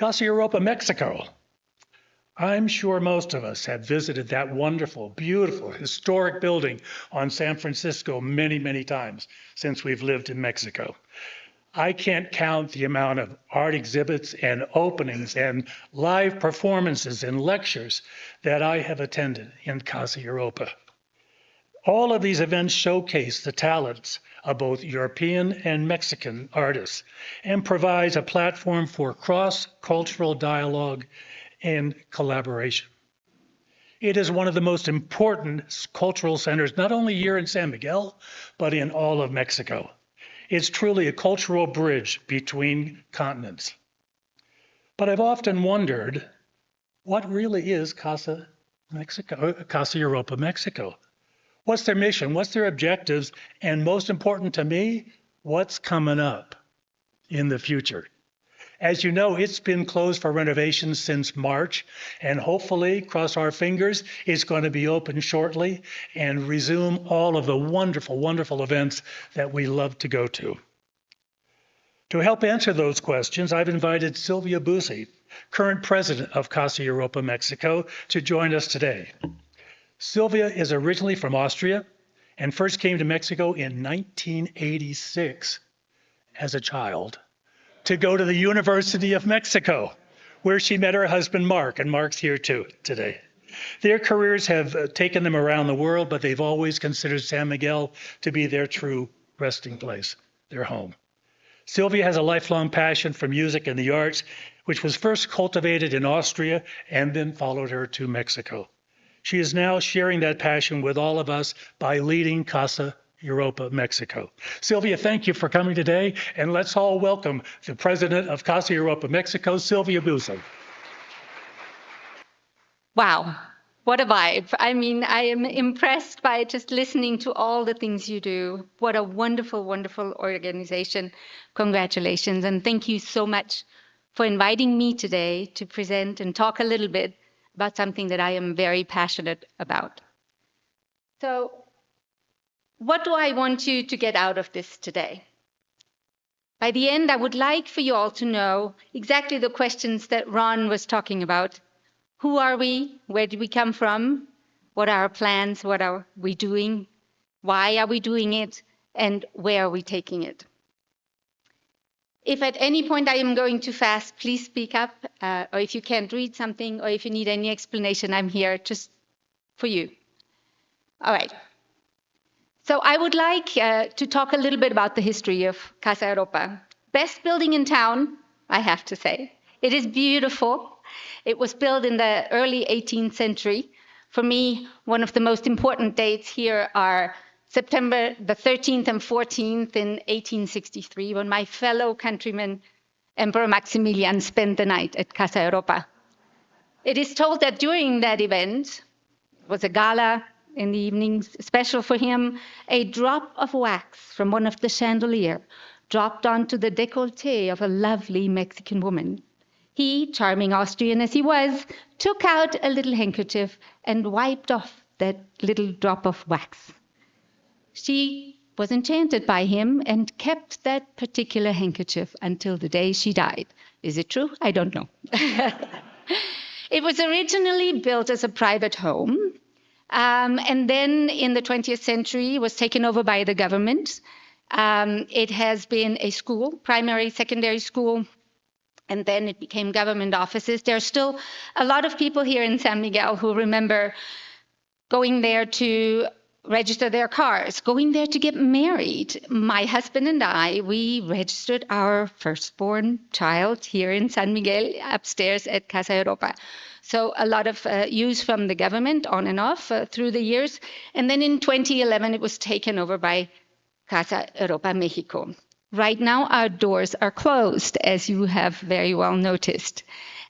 Casa Europa Mexico. I'm sure most of us have visited that wonderful, beautiful, historic building on San Francisco many, many times since we've lived in Mexico. I can't count the amount of art exhibits and openings and live performances and lectures that I have attended in Casa Europa. All of these events showcase the talents of both European and Mexican artists and provides a platform for cross-cultural dialogue and collaboration. It is one of the most important cultural centers, not only here in San Miguel, but in all of Mexico. It's truly a cultural bridge between continents. But I've often wondered, what really is Casa Europa Mexico? What's their mission? What's their objectives? And most important to me, what's coming up in the future? As you know, it's been closed for renovations since March, and hopefully, cross our fingers, it's going to be open shortly and resume all of the wonderful, wonderful events that we love to go to. To help answer those questions, I've invited Sylvia Bussey, current president of Casa Europa Mexico, to join us today. Sylvia is originally from Austria and first came to Mexico in 1986 as a child to go to the University of Mexico, where she met her husband, Mark, and Mark's here too today. Their careers have taken them around the world, but they've always considered San Miguel to be their true resting place, their home. Sylvia has a lifelong passion for music and the arts, which was first cultivated in Austria and then followed her to Mexico. She is now sharing that passion with all of us by leading Casa Europa Mexico. Sylvia, thank you for coming today, and let's all welcome the president of Casa Europa Mexico, Sylvia Bussey. Wow, what a vibe. I mean, I am impressed by just listening to all the things you do. What a wonderful, wonderful organization. Congratulations, and thank you so much for inviting me today to present and talk a little bit about something that I am very passionate about. So, what do I want you to get out of this today? By the end, I would like for you all to know exactly the questions that Ron was talking about. Who are we? Where did we come from? What are our plans? What are we doing? Why are we doing it? And where are we taking it? If at any point I am going too fast, please speak up. Or if you can't read something, or if you need any explanation, I'm here just for you. All right. So I would like to talk a little bit about the history of Casa Europa. Best building in town, I have to say. It is beautiful. It was built in the early 18th century. For me, one of the most important dates here are September the 13th and 14th in 1863, when my fellow countryman, Emperor Maximilian, spent the night at Casa Europa. It is told that during that event, it was a gala in the evenings, special for him, a drop of wax from one of the chandelier dropped onto the décolleté of a lovely Mexican woman. He, charming Austrian as he was, took out a little handkerchief and wiped off that little drop of wax. She was enchanted by him and kept that particular handkerchief until the day she died. Is it true? I don't know. It was originally built as a private home, and then in the 20th century was taken over by the government. It has been a school, primary, secondary school, and then it became government offices. There are still a lot of people here in San Miguel who remember going there to register their cars, going there to get married. My husband and I, we registered our firstborn child here in San Miguel upstairs at Casa Europa. So a lot of use from the government on and off through the years. And then in 2011, it was taken over by Casa Europa Mexico. Right now, our doors are closed, as you have very well noticed.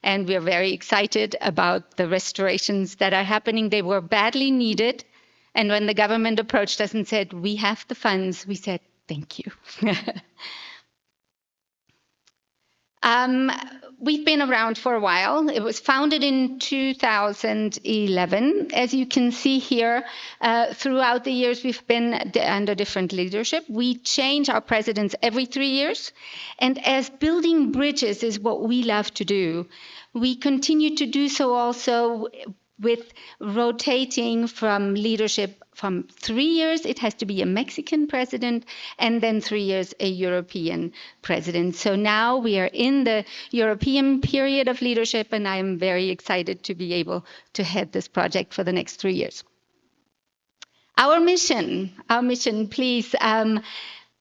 And we're very excited about the restorations that are happening. They were badly needed. And when the government approached us and said, we have the funds, we said, thank you. Um, we've been around for a while. It was founded in 2011. As you can see here, throughout the years, we've been under different leadership. We change our presidents every 3 years. And as building bridges is what we love to do, we continue to do so also with rotating from leadership from 3 years, it has to be a Mexican president, and then 3 years, a European president. So now we are in the European period of leadership, and I'm very excited to be able to head this project for the next 3 years. Our mission, please,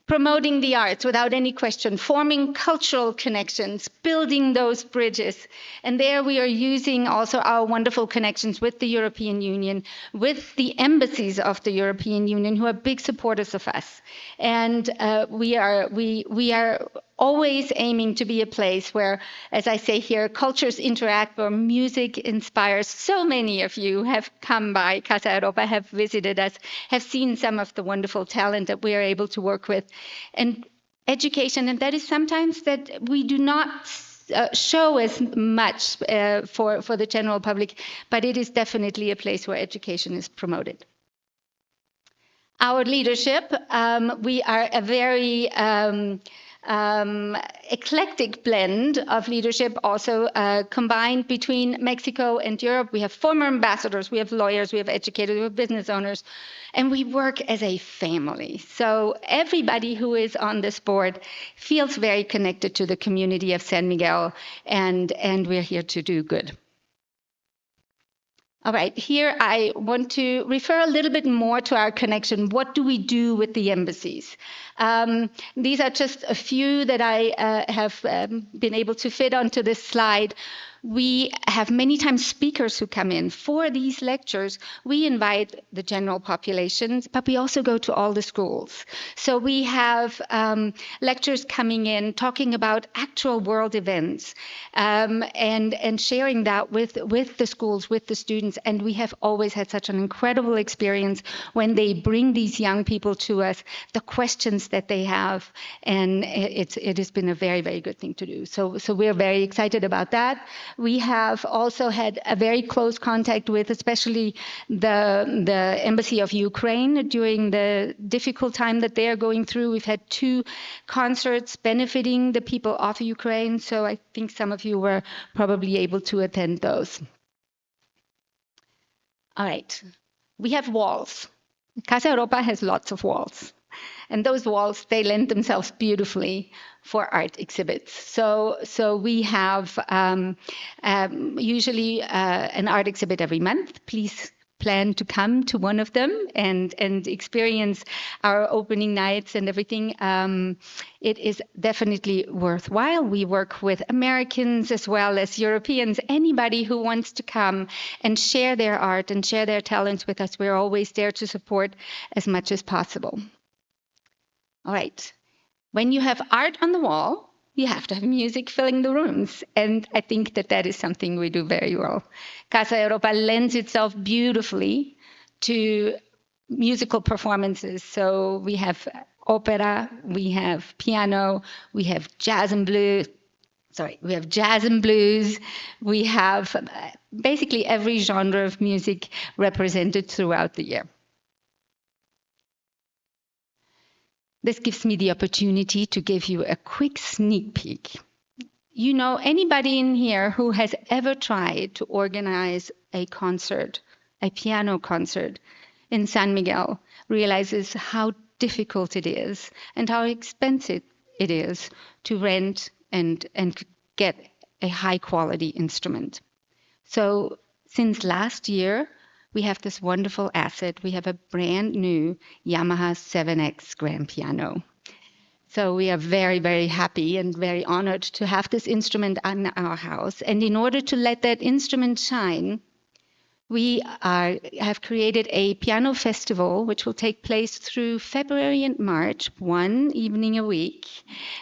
promoting the arts without any question, forming cultural connections, building those bridges. And there we are using also our wonderful connections with the European Union, with the embassies of the European Union, who are big supporters of us. And we are always aiming to be a place where, as I say here, cultures interact, where music inspires. So many of you have come by Casa Europa, have visited us, have seen some of the wonderful talent that we are able to work with. And education, and that is sometimes that we do not show as much for the general public, but it is definitely a place where education is promoted. Our leadership, we are a very eclectic blend of leadership, also combined between Mexico and Europe. We have former ambassadors, we have lawyers, we have educators, we have business owners, and we work as a family. So everybody who is on this board feels very connected to the community of San Miguel, and we're here to do good. All right, here I want to refer a little bit more to our connection. What do we do with the embassies? These are just a few that I have been able to fit onto this slide. We have many times speakers who come in. For these lectures, we invite the general populations, but we also go to all the schools. So we have lectures coming in talking about actual world events and sharing that with the schools, with the students. And we have always had such an incredible experience when they bring these young people to us, the questions that they have. And it has been a very, very good thing to do. So we're very excited about that. We have also had a very close contact with especially the Embassy of Ukraine during the difficult time that they are going through. We've had 2 concerts benefiting the people of Ukraine, so I think some of you were probably able to attend those. All right, we have walls. Casa Europa has lots of walls. And those walls, they lend themselves beautifully for art exhibits. So we have usually an art exhibit every month. Please plan to come to one of them and experience our opening nights and everything. It is definitely worthwhile. We work with Americans as well as Europeans. Anybody who wants to come and share their art and share their talents with us, we're always there to support as much as possible. All right, when you have art on the wall, you have to have music filling the rooms. And I think that is something we do very well. Casa Europa lends itself beautifully to musical performances. So we have opera, we have piano, we have jazz and blues. We have jazz and blues. We have basically every genre of music represented throughout the year. This gives me the opportunity to give you a quick sneak peek. You know, anybody in here who has ever tried to organize a concert, a piano concert in San Miguel, realizes how difficult it is and how expensive it is to rent and get a high quality instrument. So since last year, we have this wonderful asset. We have a brand new Yamaha 7X grand piano. So we are very, very happy and very honored to have this instrument in our house. And in order to let that instrument shine, we have created a piano festival, which will take place through February and March, 1 evening a week.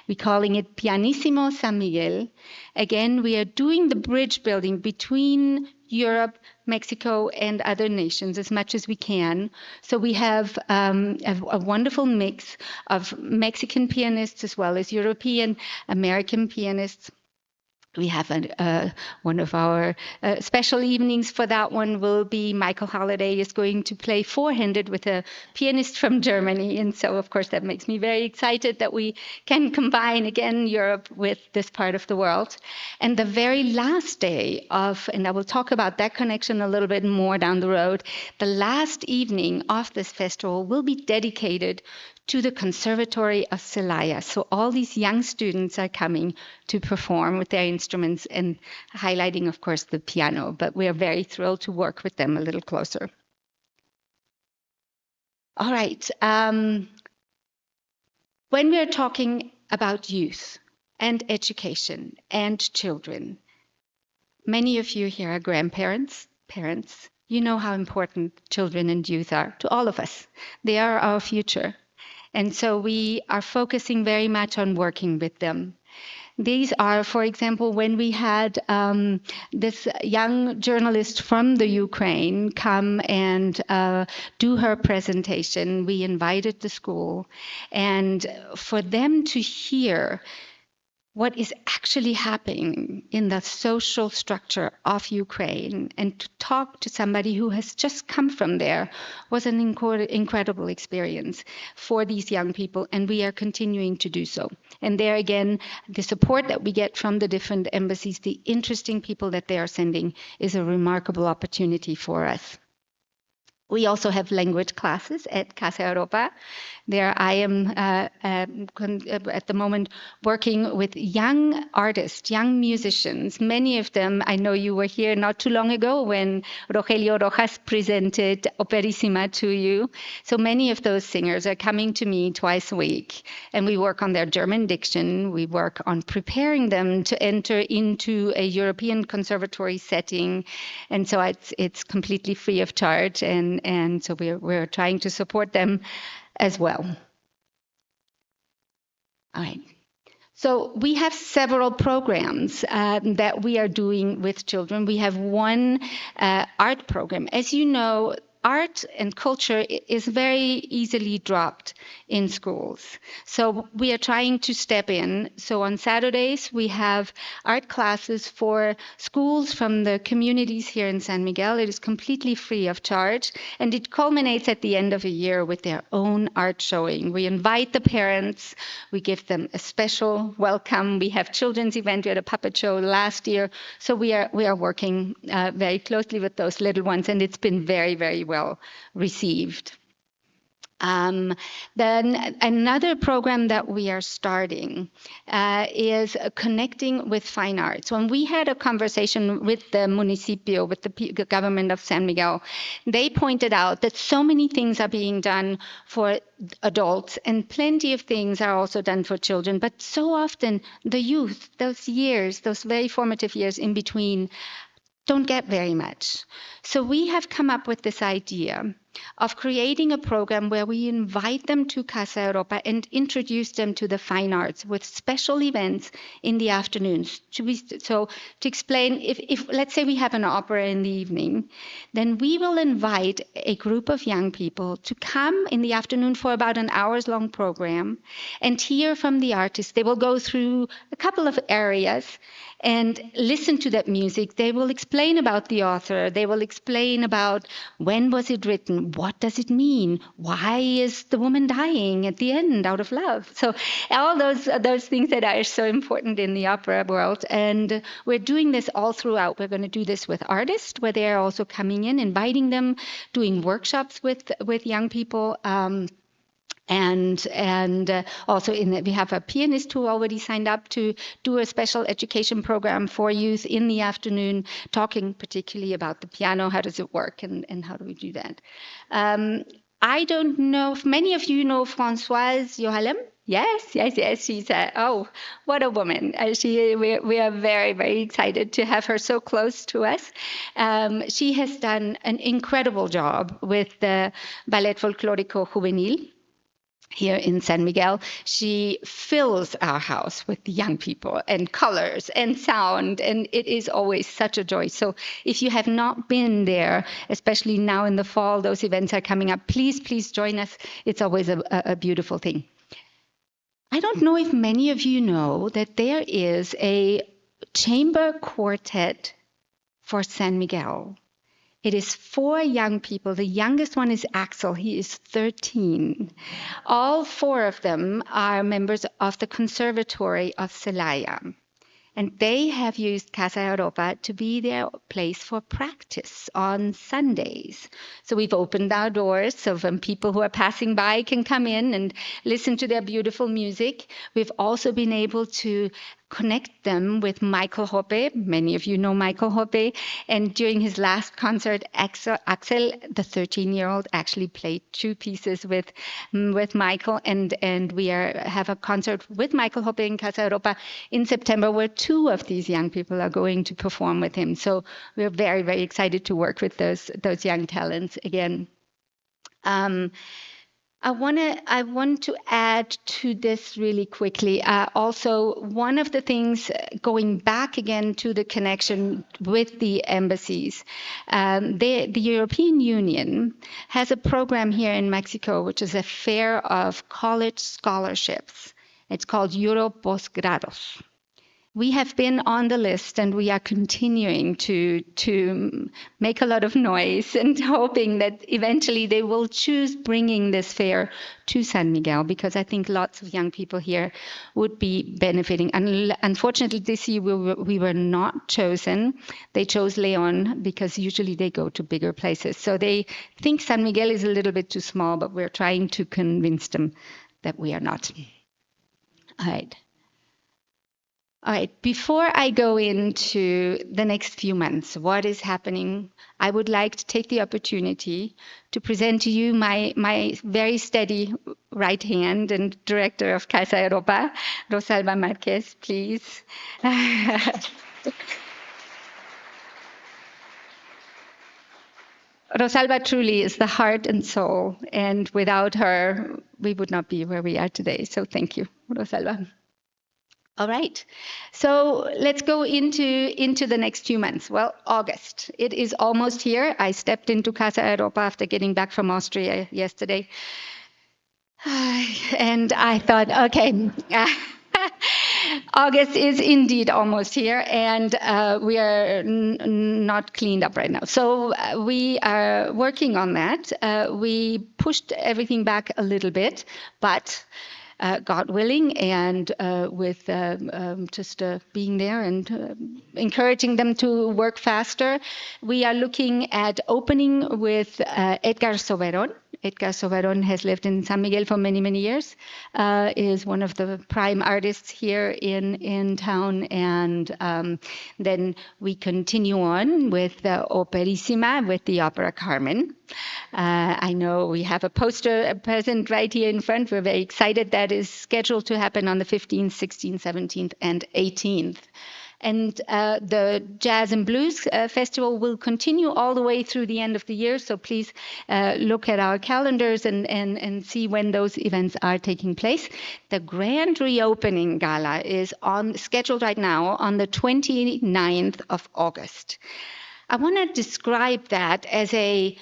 We're calling it Pianissimo San Miguel. Again, we are doing the bridge building between Europe, Mexico, and other nations as much as we can. So we have a wonderful mix of Mexican pianists as well as European, American pianists. We have one of our special evenings for that one will be Michael Holliday is going to play four-handed with a pianist from Germany. And so, of course, that makes me very excited that we can combine again Europe with this part of the world. And the very last day and I will talk about that connection a little bit more down the road, the last evening of this festival will be dedicated to the Conservatory of Celaya. So all these young students are coming to perform with their instruments and highlighting, of course, the piano, but we are very thrilled to work with them a little closer. All right. When we are talking about youth and education and children, many of you here are grandparents, parents. You know how important children and youth are to all of us. They are our future. And so we are focusing very much on working with them. These are, for example, when we had this young journalist from the Ukraine come and do her presentation, we invited the school. And for them to hear what is actually happening in the social structure of Ukraine and to talk to somebody who has just come from there was an incredible experience for these young people, and we are continuing to do so. And there again, the support that we get from the different embassies, the interesting people that they are sending, is a remarkable opportunity for us. We also have language classes at Casa Europa. There I am at the moment working with young artists, young musicians. Many of them, I know you were here not too long ago when Rogelio Rojas presented Operissima to you. So many of those singers are coming to me twice a week. And we work on their German diction. We work on preparing them to enter into a European conservatory setting. And so it's completely free of charge. And so we're trying to support them as well. All right. So we have several programs that we are doing with children. We have one art program. As you know, art and culture is very easily dropped in schools. So we are trying to step in. So on Saturdays, we have art classes for schools from the communities here in San Miguel. It is completely free of charge. And it culminates at the end of a year with their own art showing. We invite the parents. We give them a special welcome. We have children's event. We had a puppet show last year. So we are working very closely with those little ones. And it's been very, very well received. Then another program that we are starting is connecting with fine arts. When we had a conversation with the municipio, with the government of San Miguel, they pointed out that so many things are being done for adults and plenty of things are also done for children. But so often the youth, those years, those very formative years in between, don't get very much. So we have come up with this idea of creating a program where we invite them to Casa Europa and introduce them to the fine arts with special events in the afternoons. So to explain, if let's say we have an opera in the evening, then we will invite a group of young people to come in the afternoon for about an hours-long program and hear from the artists. They will go through a couple of areas and listen to that music. They will explain about the author. They will explain about when was it written, what does it mean, why is the woman dying at the end out of love. So all those things that are so important in the opera world. And we're doing this all throughout. We're going to do this with artists, where they're also coming in, inviting them, doing workshops with young people. And also we have a pianist who already signed up to do a special education program for youth in the afternoon, talking particularly about the piano, how does it work, and how do we do that. I don't know if many of you know Françoise Johalem. Yes. She's what a woman. We are very, very excited to have her so close to us. She has done an incredible job with the Ballet Folklórico Juvenil here in San Miguel. She fills our house with young people and colors and sound, and it is always such a joy. So if you have not been there, especially now in the fall, those events are coming up, please join us. It's always a beautiful thing. I don't know if many of you know that there is a chamber quartet for San Miguel. It is 4 young people. The youngest one is Axel. He is 13. All 4 of them are members of the Conservatory of Celaya. And they have used Casa Europa to be their place for practice on Sundays. So we've opened our doors so when people who are passing by can come in and listen to their beautiful music. We've also been able to connect them with Michael Hoppe. Many of you know Michael Hoppe. And during his last concert, Axel, the 13-year-old, actually played 2 pieces with Michael. And we have a concert with Michael Hoppe in Casa Europa in September where 2 of these young people are going to perform with him. So we're very, very excited to work with those young talents again. I want to add to this really quickly. Also, one of the things going back again to the connection with the embassies, the European Union has a program here in Mexico, which is a fair of college scholarships. It's called Euro Postgrados. We have been on the list and we are continuing to make a lot of noise and hoping that eventually they will choose bringing this fair to San Miguel, because I think lots of young people here would be benefiting. And unfortunately, this year we were not chosen. They chose León because usually they go to bigger places. So they think San Miguel is a little bit too small, but we're trying to convince them that we are not. All right. All right, before I go into the next few months, what is happening, I would like to take the opportunity to present to you my very steady right hand and director of Casa Europa, Rosalba Marquez, please. Rosalba truly is the heart and soul, and without her, we would not be where we are today. So thank you, Rosalba. All right, so let's go into the next few months. Well, August, it is almost here. I stepped into Casa Europa after getting back from Austria yesterday. And I thought, okay, August is indeed almost here, and we are not cleaned up right now. So we are working on that. We pushed everything back a little bit, but God willing, and with just being there and encouraging them to work faster, we are looking at opening with Edgar Soberon. Edgar Soberon has lived in San Miguel for many, many years, is one of the prime artists here in town. And then we continue on with Operissima, with the opera Carmen. I know we have a poster present right here in front. We're very excited. That is scheduled to happen on the 15th, 16th, 17th, and 18th. And the Jazz and Blues Festival will continue all the way through the end of the year. So please look at our calendars and see when those events are taking place. The grand reopening gala is scheduled right now on the 29th of August. I want to describe that as a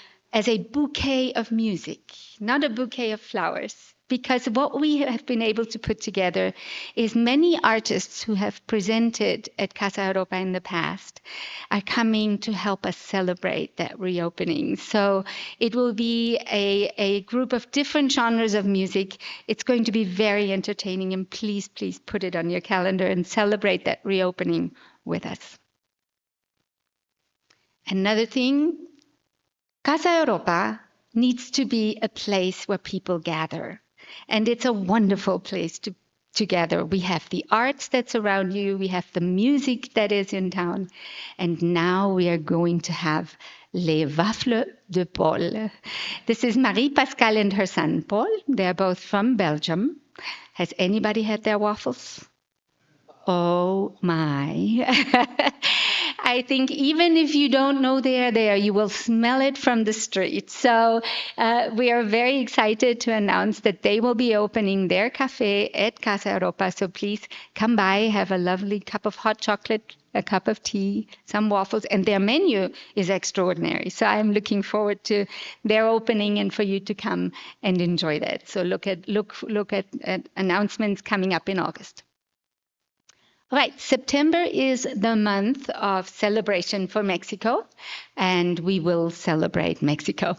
bouquet of music, not a bouquet of flowers. Because what we have been able to put together is many artists who have presented at Casa Europa in the past are coming to help us celebrate that reopening. So it will be a group of different genres of music. It's going to be very entertaining, and please, please put it on your calendar and celebrate that reopening with us. Another thing, Casa Europa needs to be a place where people gather. And it's a wonderful place to gather. We have the arts that's around you. We have the music that is in town. And now we are going to have Les Wafles de Paul. This is Marie-Pascale and her son, Paul. They're both from Belgium. Has anybody had their waffles? Oh, my. I think even if you don't know they are there, you will smell it from the street. So we are very excited to announce that they will be opening their cafe at Casa Europa. So please come by, have a lovely cup of hot chocolate, a cup of tea, some waffles, and their menu is extraordinary. So I'm looking forward to their opening and for you to come and enjoy that. So look at announcements coming up in August. Right, September is the month of celebration for Mexico, and we will celebrate Mexico.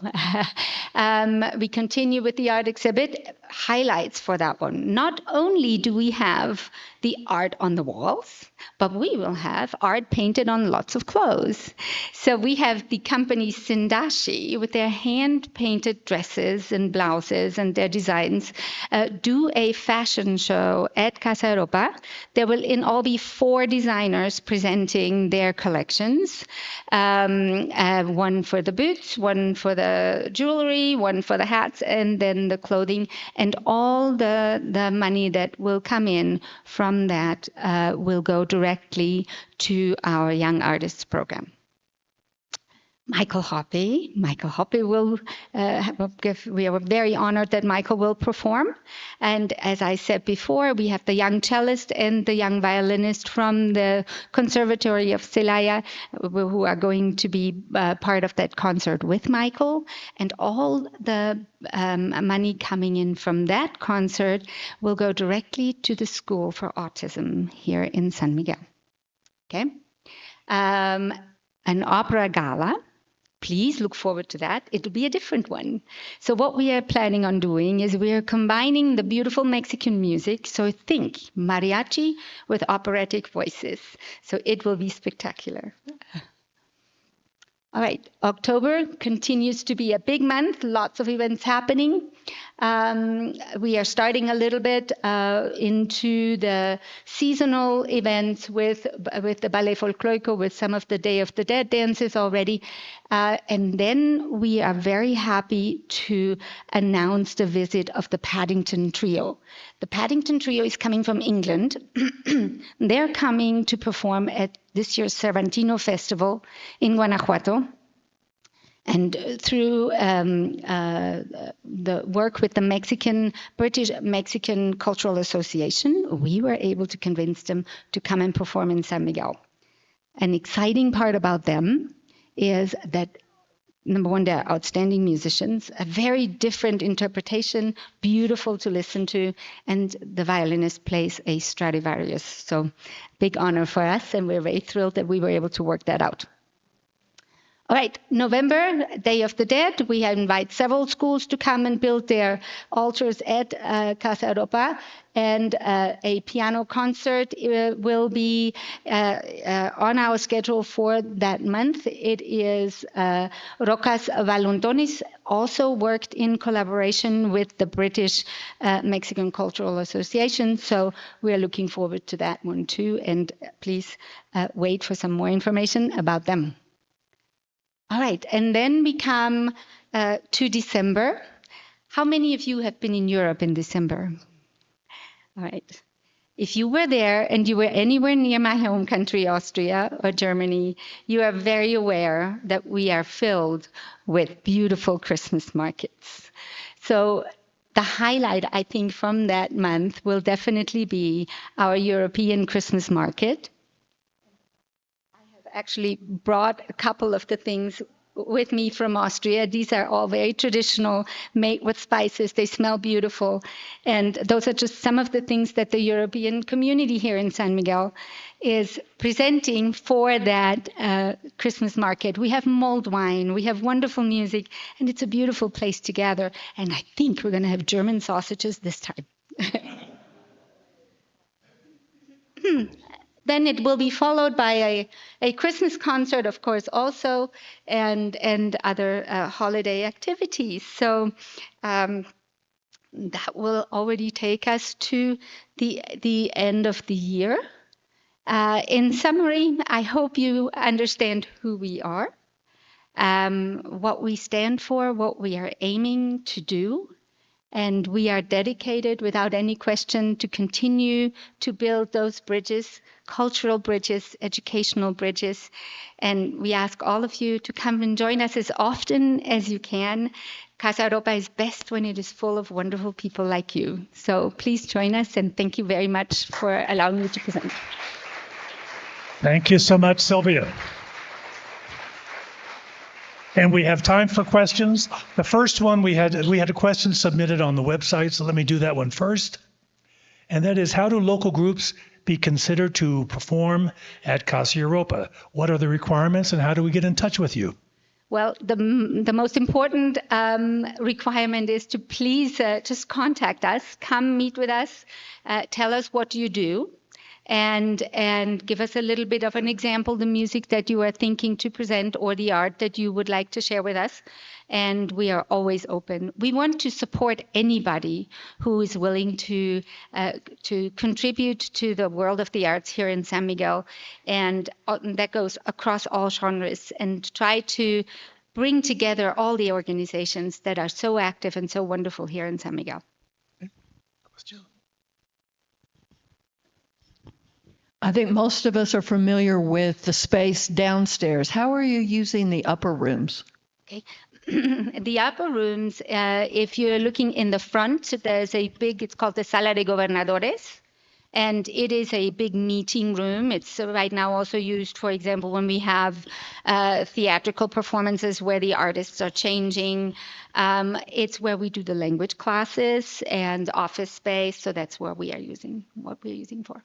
We continue with the art exhibit. Highlights for that one. Not only do we have the art on the walls, but we will have art painted on lots of clothes. So we have the company Sindashi with their hand-painted dresses and blouses and their designs do a fashion show at Casa Europa. There will in all be 4 designers presenting their collections. One for the boots, one for the jewelry, one for the hats, and then the clothing. And all the money that will come in from that will go directly to our Young Artists Program. Michael Hoppe will we are very honored that Michael will perform. And as I said before, we have the young cellist and the young violinist from the Conservatory of Celaya who are going to be part of that concert with Michael. And all the money coming in from that concert will go directly to the School for Autism here in San Miguel. Okay. An opera gala. Please look forward to that. It will be a different one. So what we are planning on doing is we are combining the beautiful Mexican music. So think mariachi with operatic voices. So it will be spectacular. All right, October continues to be a big month, lots of events happening. We are starting a little bit into the seasonal events with the Ballet Folklorico, with some of the Day of the Dead dances already. And then we are very happy to announce the visit of the Paddington Trio. The Paddington Trio is coming from England. They're coming to perform at this year's Cervantino Festival in Guanajuato. And through the work with the British Mexican Cultural Association, we were able to convince them to come and perform in San Miguel. An exciting part about them is that, number one, they're outstanding musicians, a very different interpretation, beautiful to listen to, and the violinist plays a Stradivarius. So big honor for us, and we're very thrilled that we were able to work that out. All right, November, Day of the Dead. We invite several schools to come and build their altars at Casa Europa. And a piano concert will be on our schedule for that month. It is Rocas Valondonis, also worked in collaboration with the British Mexican Cultural Association. So we are looking forward to that one too. And please wait for some more information about them. All right, and then we come to December. How many of you have been in Europe in December? All right. If you were there and you were anywhere near my home country, Austria or Germany, you are very aware that we are filled with beautiful Christmas markets. So the highlight, I think, from that month will definitely be our European Christmas market. Actually brought a couple of the things with me from Austria. These are all very traditional, made with spices. They smell beautiful. And those are just some of the things that the European community here in San Miguel is presenting for that Christmas market. We have mulled wine, we have wonderful music, and it's a beautiful place to gather. And I think we're going to have German sausages this time. Then it will be followed by a Christmas concert, of course, also, and other holiday activities. So that will already take us to the end of the year. In summary, I hope you understand who we are, what we stand for, what we are aiming to do. And we are dedicated, without any question, to continue to build those bridges, cultural bridges, educational bridges. And we ask all of you to come and join us as often as you can. Casa Europa is best when it is full of wonderful people like you. So please join us, and thank you very much for allowing me to present. Thank you so much, Sylvia. And we have time for questions. The first one, we had a question submitted on the website, so let me do that one first. And that is, how do local groups be considered to perform at Casa Europa? What are the requirements and how do we get in touch with you? Well, the most important requirement is to please just contact us, come meet with us, tell us what you do, and give us a little bit of an example, the music that you are thinking to present or the art that you would like to share with us. And we are always open. We want to support anybody who is willing to contribute to the world of the arts here in San Miguel, and that goes across all genres, and try to bring together all the organizations that are so active and so wonderful here in San Miguel. I think most of us are familiar with the space downstairs. How are you using the upper rooms? Okay. The upper rooms, if you're looking in the front, there's a big, it's called the Sala de Gobernadores. And it is a big meeting room. It's right now also used, for example, when we have theatrical performances where the artists are changing. It's where we do the language classes and office space. So that's where we are using, what we're using for.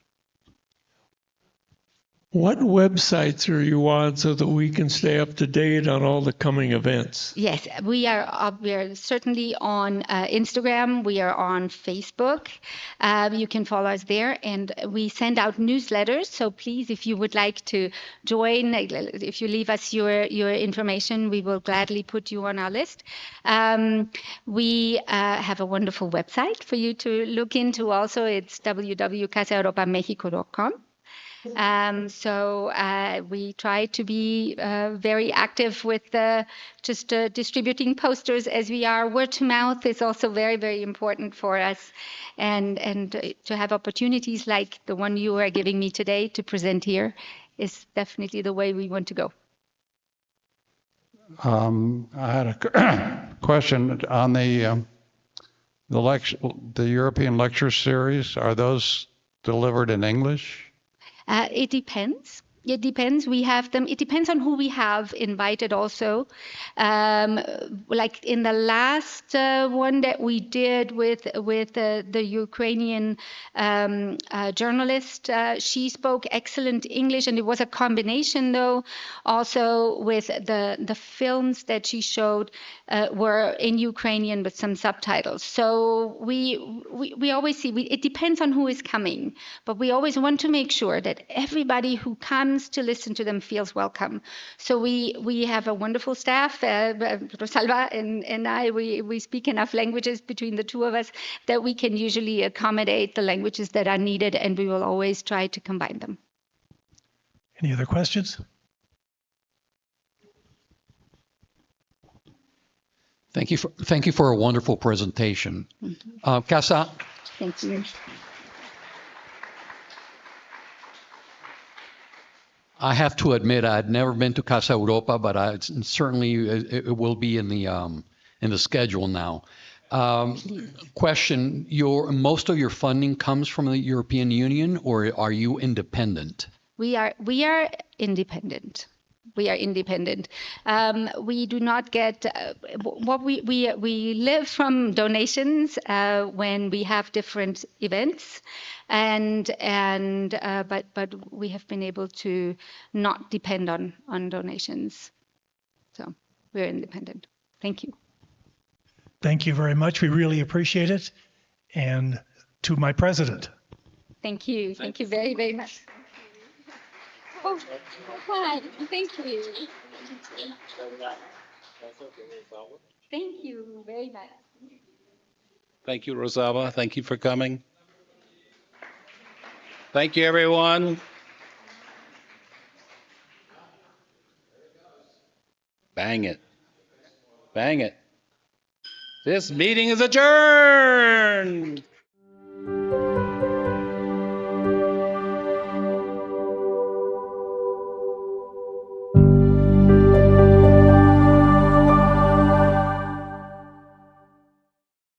What websites are you on so that we can stay up to date on all the coming events? Yes, we are certainly on Instagram. We are on Facebook. You can follow us there, and we send out newsletters. So please, if you would like to join, if you leave us your information, we will gladly put you on our list. We have a wonderful website for you to look into also. It's www.casaeuropamexico.com. So we try to be very active with just distributing posters as we are. Word to mouth is also very, very important for us. And to have opportunities like the one you are giving me today to present here is definitely the way we want to go. I had a question on the European lecture series. Are those delivered in English? It depends. It depends. We have them. It depends on who we have invited also. Like in the last one that we did with the Ukrainian journalist, she spoke excellent English, and it was a combination though. Also with the films that she showed were in Ukrainian with some subtitles. So we always see, it depends on who is coming, but we always want to make sure that everybody who comes to listen to them feels welcome. So we have a wonderful staff, Rosalba and I, we speak enough languages between the two of us that we can usually accommodate the languages that are needed, and we will always try to combine them. Any other questions? Thank you for a wonderful presentation. Casa. Thank you. I have to admit I'd never been to Casa Europa, but certainly it will be in the schedule now. Question: most of your funding comes from the European Union, or are you independent? We are independent. We are independent. We do not get what we live from donations when we have different events, but we have been able to not depend on donations. So we're independent. Thank you. Thank you very much. We really appreciate it. And to my president. Thank you. Thank you very, very much. Oh, fine. Thank you. Thank you very much. Thank you, Rosalba. Thank you for coming. Thank you, everyone. Bang it. Bang it. This meeting is adjourned.